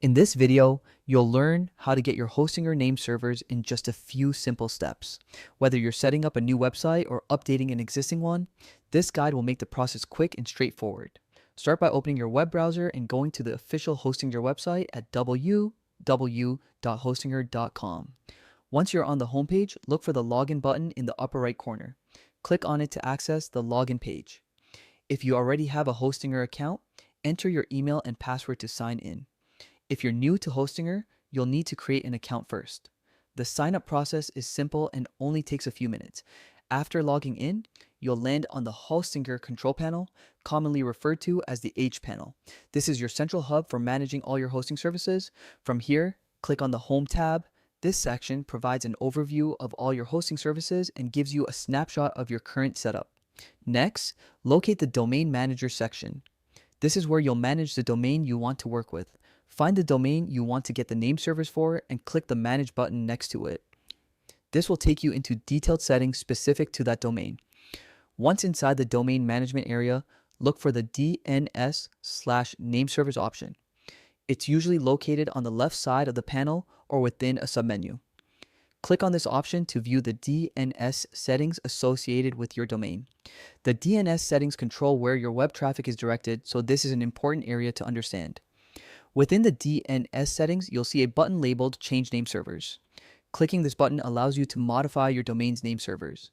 In this video, you'll learn how to get your Hostinger name servers in just a few simple steps. Whether you're setting up a new website or updating an existing one, this guide will make the process quick and straightforward. Start by opening your web browser and going to the official Hostinger website at www.hostinger.com. Once you're on the homepage, look for the login button in the upper right corner. Click on it to access the login page. If you already have a Hostinger account, enter your email and password to sign in. If you're new to Hostinger, you'll need to create an account first. The sign-up process is simple and only takes a few minutes. After logging in, you'll land on the Hostinger control panel, commonly referred to as the H panel. This is your central hub for managing all your hosting services. From here, click on the Home tab. This section provides an overview of all your hosting services and gives you a snapshot of your current setup. Next, locate the Domain Manager section. This is where you'll manage the domain you want to work with. Find the domain you want to get the name servers for and click the Manage button next to it. This will take you into detailed settings specific to that domain. Once inside the domain management area, look for the DNS/name servers option. It's usually located on the left side of the panel or within a submenu. Click on this option to view the DNS settings associated with your domain. The DNS settings control where your web traffic is directed, so this is an important area to understand. Within the DNS settings, you'll see a button labeled Change Name Servers. Clicking this button allows you to modify your domain's name servers.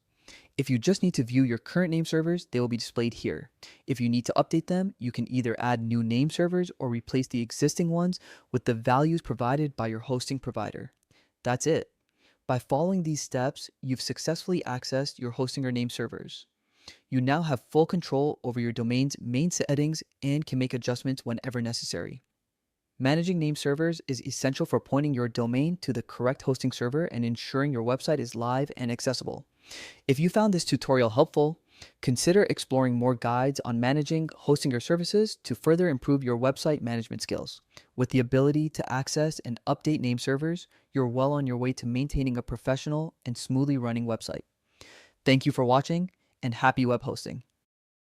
If you just need to view your current name servers, they will be displayed here. If you need to update them, you can either add new name servers or replace the existing ones with the values provided by your hosting provider. That's it. By following these steps, you've successfully accessed your Hostinger name servers. You now have full control over your domain's main settings and can make adjustments whenever necessary. Managing name servers is essential for pointing your domain to the correct hosting server and ensuring your website is live and accessible. If you found this tutorial helpful, consider exploring more guides on managing Hostinger services to further improve your website management skills. With the ability to access and update name servers, you're well on your way to maintaining a professional and smoothly running website. Thank you for watching, and happy web hosting.